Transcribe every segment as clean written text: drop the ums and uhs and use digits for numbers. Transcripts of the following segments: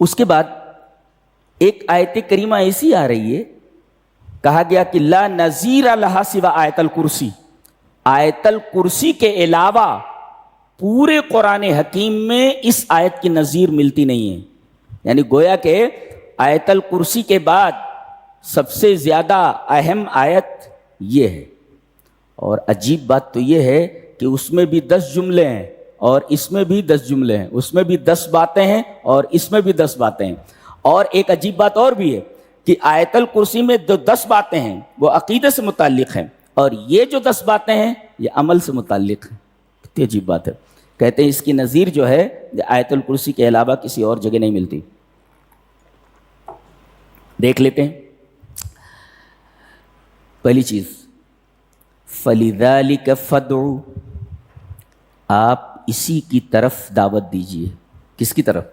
اس کے بعد ایک آیت کریمہ ایسی آ رہی ہے، کہا گیا کہ لا نظیر لہا سوا آیت الکرسی، آیت الکرسی کے علاوہ پورے قرآن حکیم میں اس آیت کی نظیر ملتی نہیں ہے. یعنی گویا کہ آیت الکرسی کے بعد سب سے زیادہ اہم آیت یہ ہے. اور عجیب بات تو یہ ہے کہ اس میں بھی 10 جملے ہیں اور اس میں بھی 10 جملے ہیں، اس میں بھی 10 باتیں ہیں اور اس میں بھی 10 باتیں ہیں. اور ایک عجیب بات اور بھی ہے کہ آیت الکرسی میں جو 10 باتیں ہیں وہ عقیدے سے متعلق ہیں، اور یہ جو 10 باتیں ہیں یہ عمل سے متعلق ہیں. کتنی عجیب بات ہے. کہتے ہیں اس کی نظیر جو ہے آیت الکرسی کے علاوہ کسی اور جگہ نہیں ملتی. دیکھ لیتے ہیں. پہلی چیز فَلِذَلِكَ فَادْعُ، آپ اسی کی طرف دعوت دیجئے. کس کی طرف؟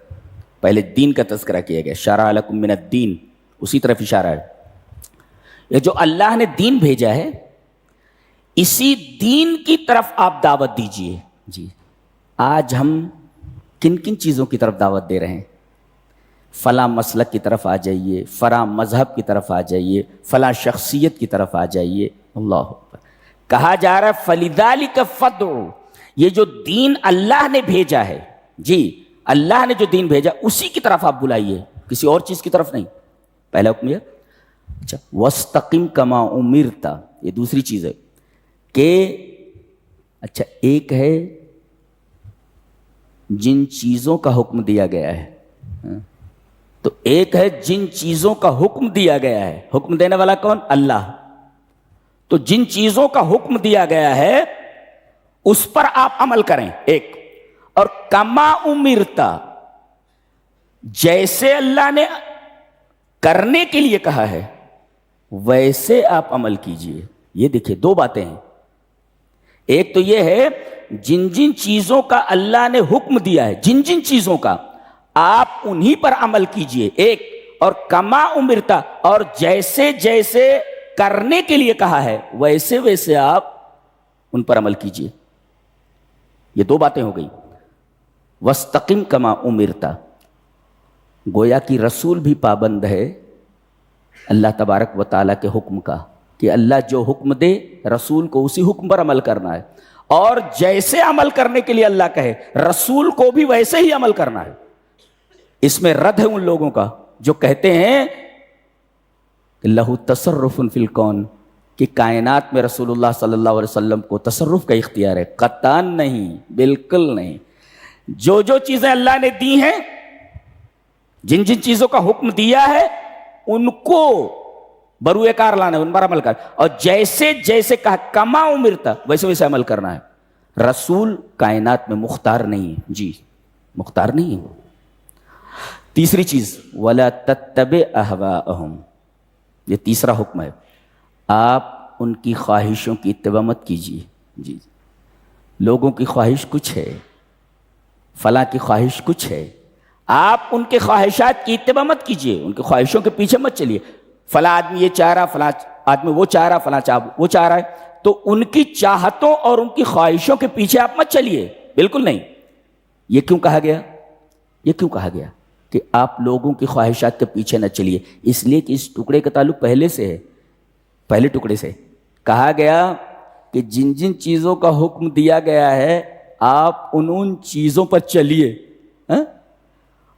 پہلے دین کا تذکرہ کیا گیا، شرع لکم من الدین، اسی طرف اشارہ ہے. یہ جو اللہ نے دین بھیجا ہے اسی دین کی طرف آپ دعوت دیجئے. جی آج ہم کن کن چیزوں کی طرف دعوت دے رہے ہیں؟ فلاں مسلک کی طرف آ جائیے، فلاں مذہب کی طرف آ جائیے، فلاں شخصیت کی طرف آ جائیے. اللہ اکبر. کہا جا رہا ہے فَلِذَلِكَ فَادْعُ، یہ جو دین اللہ نے بھیجا ہے، جی اللہ نے جو دین بھیجا اسی کی طرف آپ بلائیے، کسی اور چیز کی طرف نہیں. پہلا حکم یہ. اچھا وَاسْتَقِمْ كَمَا أُمِرْتَ، یہ دوسری چیز ہے کہ اچھا ایک ہے جن چیزوں کا حکم دیا گیا ہے، تو ایک ہے جن چیزوں کا حکم دیا گیا ہے. حکم دینے والا کون؟ اللہ. تو جن چیزوں کا حکم دیا گیا ہے اس پر آپ عمل کریں ایک. اور کما امرتا، جیسے اللہ نے کرنے کے لیے کہا ہے ویسے آپ عمل کیجئے. یہ دیکھیے 2 باتیں ہیں. ایک تو یہ ہے جن جن چیزوں کا اللہ نے حکم دیا ہے، جن جن چیزوں کا آپ انہی پر عمل کیجئے ایک. اور کما امرتا، اور جیسے جیسے کرنے کے لیے کہا ہے ویسے ویسے آپ ان پر عمل کیجئے. یہ 2 باتیں ہو گئی. وَاسْتَقِمْ كَمَا أُمِرْتَ، گویا کہ رسول بھی پابند ہے اللہ تبارک و تعالیٰ کے حکم کا، کہ اللہ جو حکم دے رسول کو اسی حکم پر عمل کرنا ہے. اور جیسے عمل کرنے کے لیے اللہ کہے رسول کو بھی ویسے ہی عمل کرنا ہے. اس میں رد ہے ان لوگوں کا جو کہتے ہیں کہ لہو تصرف فی الکون، کہ کائنات میں رسول اللہ صلی اللہ علیہ وسلم کو تصرف کا اختیار ہے. قطعاً نہیں، بالکل نہیں. جو جو چیزیں اللہ نے دی ہیں، جن جن چیزوں کا حکم دیا ہے ان کو بروئے کار لانا ہے، ان پر عمل کرنا. اور جیسے جیسے کہا کما امرتا ویسے ویسے عمل کرنا ہے. رسول کائنات میں مختار نہیں ہے. جی مختار نہیں ہے. تیسری چیز وَلَا تَتَّبِعْ أَهْوَاءَهُمْ، یہ تیسرا حکم ہے. آپ ان کی خواہشوں کی اتباع مت کیجیے. جی لوگوں کی خواہش کچھ ہے، فلاں کی خواہش کچھ ہے، آپ ان کے خواہشات کی اتباع مت کیجیے، ان کی خواہشوں کے پیچھے مت چلیے. فلاں آدمی یہ چاہ رہا، فلاں آدمی وہ چاہ رہا، فلاں وہ چاہ رہا ہے، تو ان کی چاہتوں اور ان کی خواہشوں کے پیچھے آپ مت چلیے. بالکل نہیں. یہ کیوں کہا گیا؟ یہ کیوں کہا گیا کہ آپ لوگوں کی خواہشات کے پیچھے نہ چلیے؟ اس لیے کہ اس ٹکڑے کا تعلق پہلے سے ہے. پہلے ٹکڑے سے کہا گیا کہ جن جن چیزوں کا حکم دیا گیا ہے آپ ان چیزوں پر چلیے،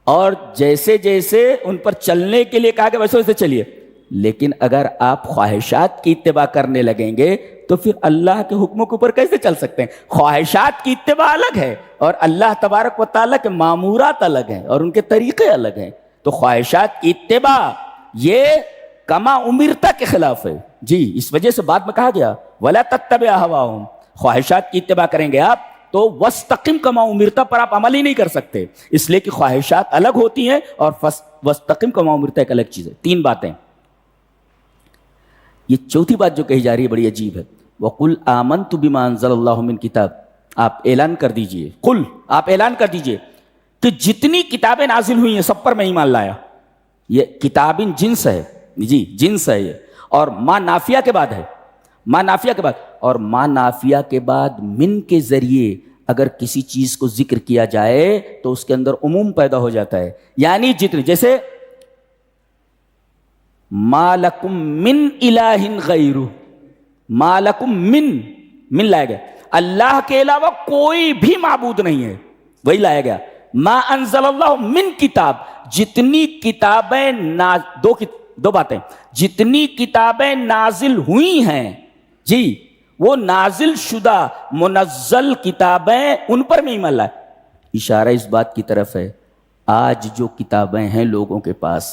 اور جیسے جیسے ان پر چلنے کے لیے کہا گیا ویسے ویسے چلیے. لیکن اگر آپ خواہشات کی اتباع کرنے لگیں گے تو پھر اللہ کے حکموں کے اوپر کیسے چل سکتے ہیں؟ خواہشات کی اتباع الگ ہے اور اللہ تبارک و تعالیٰ کے مامورات الگ ہیں اور ان کے طریقے الگ ہیں. تو خواہشات کی اتباع یہ کما امرتا کے خلاف ہے. جی اس وجہ سے بعد میں کہا گیا وَلَا تَتَّبِعْ أَهْوَاءَهُمْ، خواہشات کی اتباع کریں گے آپ تو وَاسْتَقِمْ كَمَا أُمِرْتَ پر آپ عمل ہی نہیں کر سکتے، اس لیے کہ خواہشات الگ ہوتی ہیں اور وَاسْتَقِمْ كَمَا أُمِرْتَ ایک الگ چیز ہے. 3 باتیں. یہ چوتھی بات جو کہی جا رہی ہے بڑی عجیب ہے. وَقُلْ آمَنْتُ بِمَا أَنزَلَ اللَّهُ مِنْ کتاب، آپ اعلان کر دیجئے، قل آپ اعلان کر دیجئے کہ جتنی کتابیں نازل ہوئی ہیں سب پر میں ایمان لایا. یہ کتابیں جنس ہے، جی جنس ہے یہ، اور ما نافیہ کے بعد ہے، ما نافیہ کے بعد، اور ما نافیہ کے بعد من کے ذریعے اگر کسی چیز کو ذکر کیا جائے تو اس کے اندر عموم پیدا ہو جاتا ہے. یعنی جتنے، جیسے ما لکم من الہ غیرہ، ما لکم من لایا گیا، اللہ کے علاوہ کوئی بھی معبود نہیں ہے، وہی لایا گیا. ما انزل اللہ من کتاب، جتنی کتابیں دو باتیں، جتنی کتابیں نازل ہوئی ہیں جی، وہ نازل شدہ منزل کتابیں، ان پر میں ایمان لائے. اشارہ اس بات کی طرف ہے آج جو کتابیں ہیں لوگوں کے پاس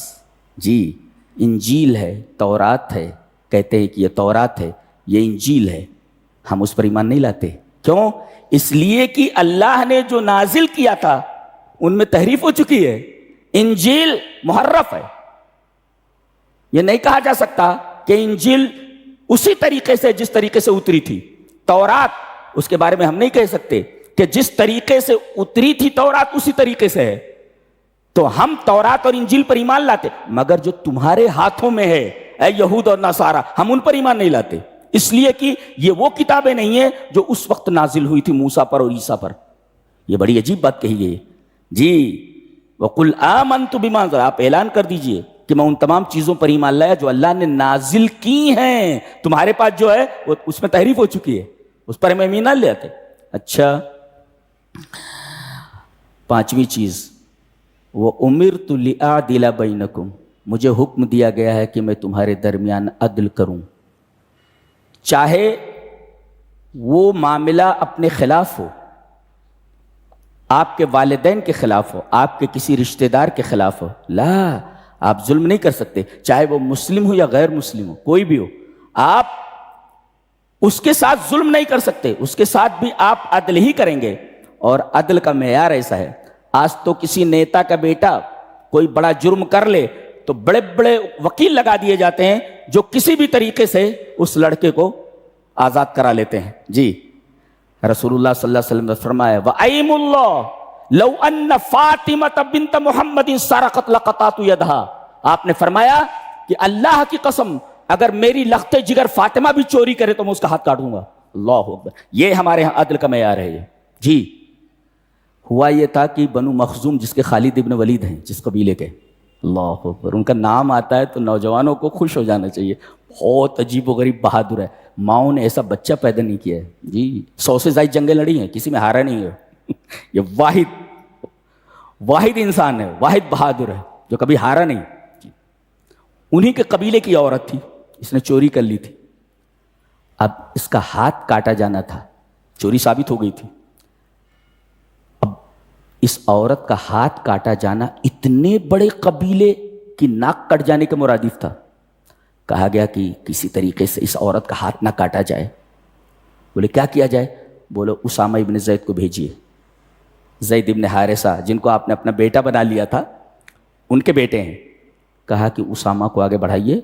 جی، انجیل ہے، تورات ہے، کہتے ہیں کہ یہ تورات ہے، یہ انجیل ہے، ہم اس پر ایمان نہیں لاتے. کیوں؟ اس لیے کہ اللہ نے جو نازل کیا تھا ان میں تحریف ہو چکی ہے. انجیل محرف ہے. یہ نہیں کہا جا سکتا کہ انجیل اسی طریقے سے جس طریقے سے اتری تھی. تورات، اس کے بارے میں ہم نہیں کہہ سکتے کہ جس طریقے سے اتری تھی تورات اسی طریقے سے ہے. تو ہم تورات اور انجیل پر ایمان لاتے، مگر جو تمہارے ہاتھوں میں ہے اے یہود اور نصارہ، ہم ان پر ایمان نہیں لاتے، اس لیے کہ یہ وہ کتابیں نہیں ہیں جو اس وقت نازل ہوئی تھی موسیٰ پر اور عیسیٰ پر. یہ بڑی عجیب بات کہی گئی جی. وَقُلْ آمَنْتُ بِمَا أَنزَلَ، آپ اعلان کر دیجئے کہ میں ان تمام چیزوں پر ایمان لایا جو اللہ نے نازل کی ہیں. تمہارے پاس جو ہے وہ اس میں تحریف ہو چکی ہے، اس پر ہم ایمان لے آتے. اچھا، پانچویں چیز، وَأُمِرْتُ لِأَعْدِلَ بَيْنَكُمْ، مجھے حکم دیا گیا ہے کہ میں تمہارے درمیان عدل کروں. چاہے وہ معاملہ اپنے خلاف ہو، آپ کے والدین کے خلاف ہو، آپ کے کسی رشتہ دار کے خلاف ہو، لا، آپ ظلم نہیں کر سکتے. چاہے وہ مسلم ہو یا غیر مسلم ہو، کوئی بھی ہو، آپ اس کے ساتھ ظلم نہیں کر سکتے، اس کے ساتھ بھی آپ عدل ہی کریں گے. اور عدل کا معیار ایسا ہے، آج تو کسی نیتا کا بیٹا کوئی بڑا جرم کر لے تو بڑے بڑے وکیل لگا دیے جاتے ہیں جو کسی بھی طریقے سے اس لڑکے کو آزاد کرا لیتے ہیں جی. رسول اللہ صلی اللہ علیہ وسلم نے فرمایا وَأَيْمُ اللَّهِ لَوْ أَنَّ فَاطِمَةَ بِنْتَ مُحَمَّدٍ سَرَقَتْ لَقَطَعْتُ يَدَهَا، آپ نے فرمایا کہ اللہ کی قسم اگر میری لخت جگر فاطمہ بھی چوری کرے تو میں اس کا ہاتھ کاٹوں گا. اللہ اکبر. یہ ہمارے ہاں عدل کا معیار ہے. یہ جی ہوا یہ تھا کہ بنو مخزوم، جس کے خالد ابن ولید ہیں، جس قبیلے کے، اللہ اکبر، ان کا نام آتا ہے تو نوجوانوں کو خوش ہو جانا چاہیے. بہت عجیب و غریب بہادر ہے. ماؤں نے ایسا بچہ پیدا نہیں کیا ہے جی. 100 سے زائد جنگیں لڑی ہیں، کسی میں ہارا نہیں ہے. یہ واحد انسان ہے، واحد بہادر ہے جو کبھی ہارا نہیں. انہی کے قبیلے کی عورت تھی، اس نے چوری کر لی تھی. اب اس کا ہاتھ کاٹا جانا تھا، چوری ثابت ہو گئی تھی. اب اس عورت کا ہاتھ کاٹا جانا اتنے بڑے قبیلے کی ناک کٹ جانے کے مرادف تھا. کہا گیا کہ کسی طریقے سے اس عورت کا ہاتھ نہ کاٹا جائے. بولے کیا کیا جائے؟ بولو اسامہ ابن زید کو بھیجیے. زید ابن حارثہ، جن کو آپ نے اپنا بیٹا بنا لیا تھا، ان کے بیٹے ہیں. کہا کہ اسامہ کو آگے بڑھائیے،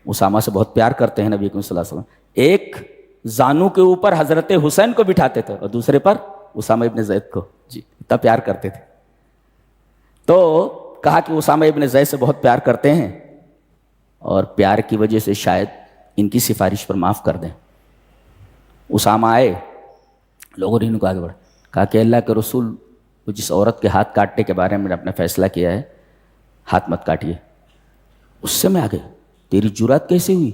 اسامہ سے بہت پیار کرتے ہیں نبی صلی اللہ علیہ وسلم. ایک زانو کے اوپر حضرت حسین کو بٹھاتے تھے اور دوسرے پر اسامہ ابن زید کو، جی اتنا پیار کرتے تھے. تو کہا کہ اسامہ ابن زید سے بہت پیار کرتے ہیں اور پیار کی وجہ سے شاید ان کی سفارش پر معاف کر دیں. اسامہ آئے، لوگوں نے ان کو آگے بڑھا. کہا کہ اللہ کے رسول، وہ جس عورت کے ہاتھ کاٹنے کے بارے میں اپنا فیصلہ کیا ہے، ہاتھ مت کاٹیے. اس سے میں آگے، تیری جرات کیسے ہوئی؟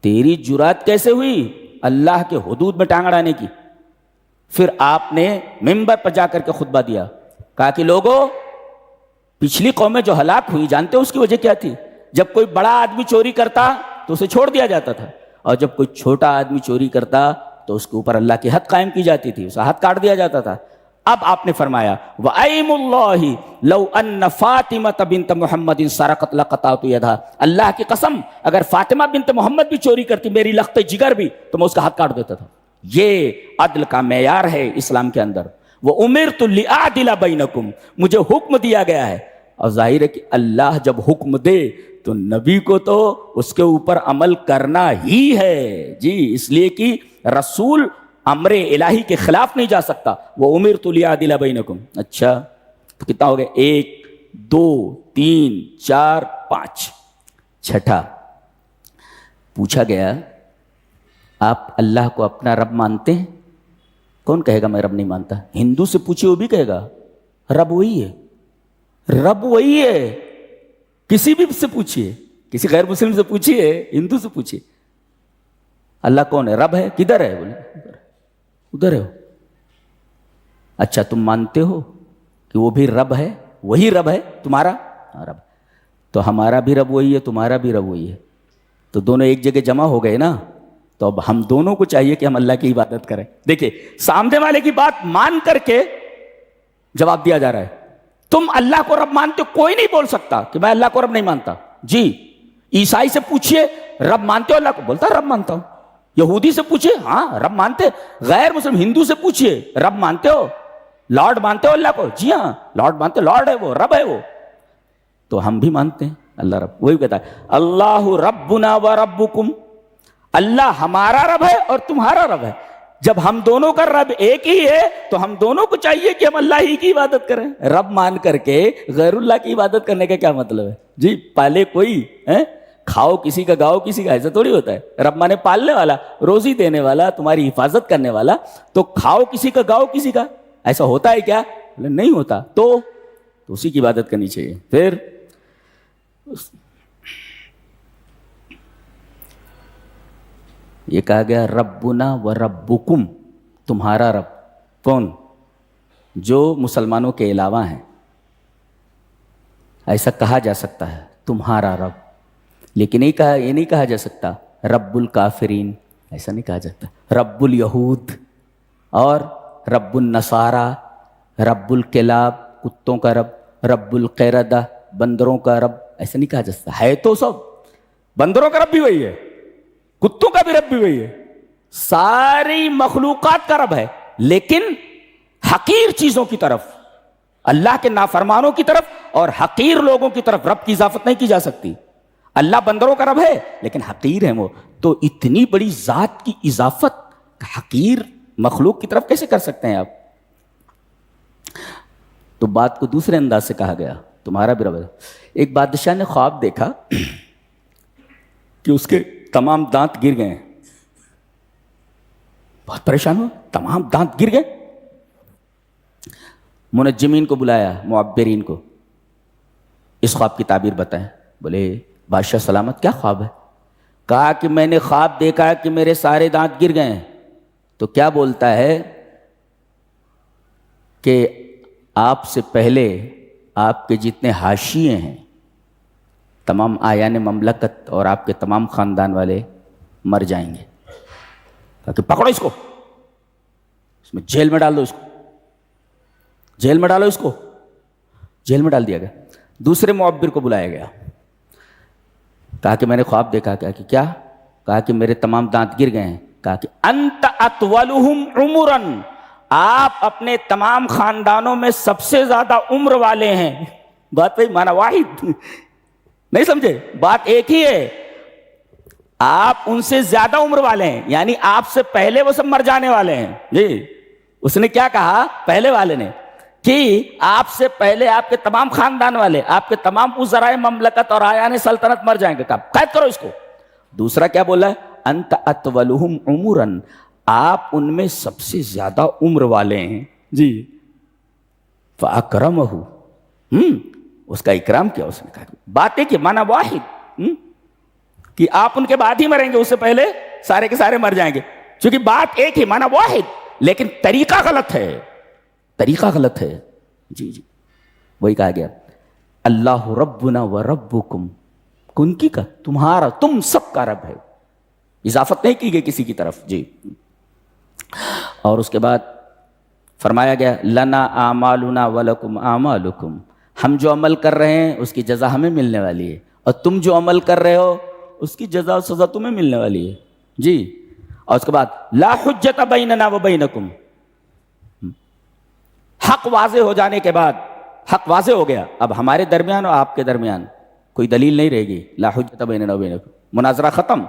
تیری جرات کیسے ہوئی اللہ کے حدود میں ٹانگ اڑانے کی؟ پھر آپ نے ممبر پر جا کر کے خطبہ دیا. کہا کہ لوگوں، پچھلی قومیں جو ہلاک ہوئی جانتے ہو اس کی وجہ کیا تھی؟ جب کوئی بڑا آدمی چوری کرتا تو اسے چھوڑ دیا جاتا تھا، اور جب کوئی چھوٹا آدمی چوری کرتا تو اس کے اوپر اللہ کی حد قائم کی جاتی تھی، اسے ہاتھ کاٹ دیا جاتا تھا. اب آپ نے فرمایا وَأَيْمُ اللَّهِ لَوْ أَنَّ فَاطِمَةَ بِنْتَ مُحَمَّدٍ سَرَقَتْ لَقَطَعْتُ يَدَهَا، اللہ کی قسم اگر فاطمہ بنت محمد بھی چوری کرتی، میری لخت جگر بھی، تو میں اس کا ہاتھ کاٹ دیتا تھا. یہ عدل کا معیار ہے اسلام کے اندر. وَأُمِرْتُ لِأَعْدِلَ بَيْنَكُمْ، مجھے حکم دیا گیا ہے. اور ظاہر ہے کہ اللہ جب حکم دے تو نبی کو تو اس کے اوپر عمل کرنا ہی ہے جی. اس لیے کہ رسول امر الہی کے خلاف نہیں جا سکتا. وَأُمِرْتُ لِأَعْدِلَ بَيْنَكُمْ. اچھا تو کتنا ہو گیا؟ 1 2 3 4 5. چھٹا پوچھا گیا آپ اللہ کو اپنا رب مانتے ہیں؟ کون کہے گا میں رب نہیں مانتا؟ ہندو سے پوچھیے وہ بھی کہے گا رب وہی ہے، رب وہی ہے. کسی بھی سے پوچھیے، کسی غیر مسلم سے پوچھیے، ہندو سے پوچھیے اللہ کون ہے، رب ہے، کدھر ہے؟ بولے ادھر ہے. اچھا تم مانتے ہو کہ وہ بھی رب ہے، وہی رب ہے تمہارا؟ رب تو ہمارا بھی رب وہی ہے، تمہارا بھی رب وہی ہے، تو دونوں ایک جگہ جمع ہو گئے نا. تو اب ہم دونوں کو چاہیے کہ ہم اللہ کی عبادت کریں. دیکھیے سامنے والے کی بات مان کر کے جواب دیا جا رہا ہے. تم اللہ کو رب مانتے ہو، کوئی نہیں بول سکتا کہ میں اللہ کو رب نہیں مانتا. جی عیسائی سے پوچھئے رب مانتے ہو اللہ کو، بولتا رب مانتا ہوں. یہودی سے پوچھئے ہاں رب مانتے. غیر مسلم ہندو سے پوچھئے رب مانتے ہو، لارڈ مانتے ہو اللہ کو؟ جی ہاں لارڈ مانتے، لارڈ ہے وہ، رب ہے وہ. تو ہم بھی مانتے ہیں اللہ رب. وہی کہتا ہے اللہ ربنا و ربکم، اللہ ہمارا رب ہے اور تمہارا رب ہے. جب ہم دونوں کا رب ایک ہی ہے تو ہم دونوں کو چاہیے کہ ہم اللہ ہی کی عبادت کریں. رب مان کر کے غیر اللہ کی عبادت کرنے کا کیا مطلب ہے؟ جی پالے کوئی کھاؤ کسی کا گاؤ کسی کا، ایسا تھوڑی ہوتا ہے. رب مانے پالنے والا، روزی دینے والا، تمہاری حفاظت کرنے والا. تو کھاؤ کسی کا گاؤ کسی کا، ایسا ہوتا ہے کیا؟ نہیں ہوتا. تو اسی کی عبادت کرنی چاہیے. پھر یہ کہا گیا ربنا و ربکم، تمہارا رب. کون؟ جو مسلمانوں کے علاوہ ہیں. ایسا کہا جا سکتا ہے تمہارا رب، لیکن یہ نہیں کہا جا سکتا رب الکافرین، ایسا نہیں کہا جاتا. رب الیہود اور رب النصارہ، رب الکلاب کتوں کا رب، رب القردہ بندروں کا رب، ایسا نہیں کہا جا سکتا. ہے تو سب، بندروں کا رب بھی وہی ہے، کتوں کا بھی رب بھی وہی ہے، ساری مخلوقات کا رب ہے. لیکن حقیر چیزوں کی طرف، اللہ کے نافرمانوں کی طرف اور حقیر لوگوں کی طرف رب کی اضافت نہیں کی جا سکتی. اللہ بندروں کا رب ہے لیکن حقیر ہے وہ، تو اتنی بڑی ذات کی اضافت حقیر مخلوق کی طرف کیسے کر سکتے ہیں آپ؟ تو بات کو دوسرے انداز سے کہا گیا تمہارا بھی رب ہے. ایک بادشاہ نے خواب دیکھا کہ اس کے تمام دانت گر گئے ہیں. بہت پریشان ہوا، تمام دانت گر گئے. منجمین کو بلایا، معبرین کو، اس خواب کی تعبیر بتائیں. بولے بادشاہ سلامت کیا خواب ہے؟ کہا کہ میں نے خواب دیکھا کہ میرے سارے دانت گر گئے ہیں. تو کیا بولتا ہے کہ آپ سے پہلے آپ کے جتنے حاشیے ہیں تمام آیان مملکت اور آپ کے تمام خاندان والے مر جائیں گے. کہ پکڑو اس کو، اس میں جیل میں ڈال دو، اس کو جیل میں ڈالو، اس کو جیل میں ڈال دیا گیا. دوسرے معبر کو بلایا گیا، کہا کہ میں نے خواب دیکھا. کیا؟ کہا کہ میرے تمام دانت گر گئے ہیں. کہا کہ انت اطولہم عمرا، آپ اپنے تمام خاندانوں میں سب سے زیادہ عمر والے ہیں. بات بھائی مانا واحد نہیں سمجھے، بات ایک ہی ہے. آپ ان سے زیادہ عمر والے ہیں، یعنی آپ سے پہلے وہ سب مر جانے والے ہیں. جی اس نے کیا کہا پہلے والے نے کہ آپ سے پہلے آپ کے تمام خاندان والے، آپ کے تمام وزرائے مملکت اور آیان سلطنت مر جائیں گے. کہا قید کرو اس کو. دوسرا کیا بولا ہے؟ انت اطولہم عمرا، آپ ان میں سب سے زیادہ عمر والے ہیں. جی فاکرمہ، اس کا اکرام کیا. اس نے کہا بات ہے کہ مانا واحد، کہ آپ ان کے بعد ہی مریں گے، اس سے پہلے سارے کے سارے مر جائیں گے. چونکہ بات ایک ہی، مانا واحد، لیکن طریقہ غلط ہے، طریقہ غلط ہے. جی وہی کہا گیا اللہ ربنا و ربکم، کن کی کا تمہارا، تم سب کا رب ہے، اضافت نہیں کی گئی کسی کی طرف. جی اور اس کے بعد فرمایا گیا لنا اعمالنا ولکم اعمالکم، ہم جو عمل کر رہے ہیں اس کی جزا ہمیں ملنے والی ہے، اور تم جو عمل کر رہے ہو اس کی جزا و سزا تمہیں ملنے والی ہے. جی اور اس کے بعد لا حجت بیننا و بینکم، حق واضح ہو جانے کے بعد، حق واضح ہو گیا، اب ہمارے درمیان اور آپ کے درمیان کوئی دلیل نہیں رہے گی. لا حجت بیننا و بینکم، مناظرہ ختم.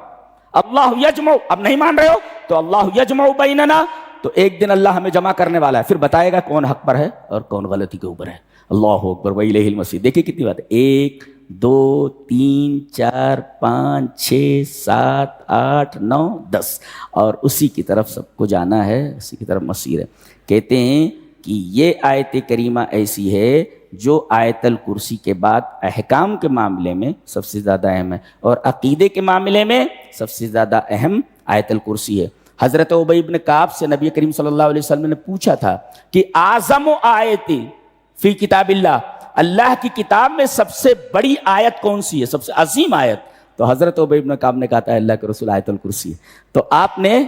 اللہ یجمع، اب نہیں مان رہے ہو تو اللہ یجمع بیننا، تو ایک دن اللہ ہمیں جمع کرنے والا ہے، پھر بتائے گا کون حق پر ہے اور کون غلطی کے اوپر ہے. اللہ اکبر و الیہ المصیر. دیکھیں کتنی بات ہے، ایک 2 3 4 5 6 7 8 9 10 اور اسی کی طرف سب کو جانا ہے, اسی کی طرف مسیر ہے. کہتے ہیں کہ یہ آیت کریمہ ایسی ہے جو آیت الکرسی کے بعد احکام کے معاملے میں سب سے زیادہ اہم ہے, اور عقیدے کے معاملے میں سب سے زیادہ اہم آیت الکرسی ہے. حضرت ابی بن کعب سے نبی کریم صلی اللہ علیہ وسلم نے پوچھا تھا کہ اعظم آیت فی کتاب اللہ, اللہ کی کتاب میں سب سے بڑی آیت کون سی ہے, سب سے عظیم آیت؟ تو حضرت ابی بن کعب نے کہا تھا اللہ کے رسول آیت الکرسی ہے. تو آپ نے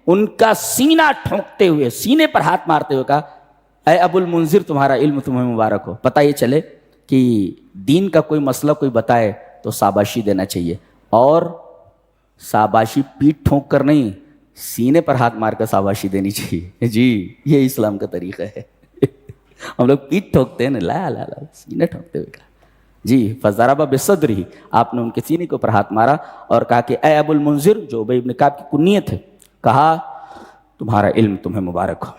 ان کا سینہ ٹھونکتے ہوئے, سینے پر ہاتھ مارتے ہوئے کہا اے ابو المنذر تمہارا علم تمہیں مبارک ہو, پتہ یہ چلے کہ دین کا کوئی مسئلہ کوئی بتائے تو شاباشی دینا چاہیے, اور شاباشی پیٹھ ٹھونک کر نہیں, سینے پر ہاتھ مار کر شاباشی دینی چاہیے. جی یہ اسلام کا طریقہ ہے. ہم لوگ پیٹھ ٹھوکتے ہیں نا, لا لا لا سینے ٹھوکتے ہوئے کہا جی فضرب بصدرہ, آپ نے ان کے سینے کے اوپر ہاتھ مارا اور کہا کہ اے ابو المنذر, جو ابی بن کعب کی کنیت ہے, کہا تمہارا علم تمہیں مبارک ہو.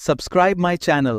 Subscribe my channel.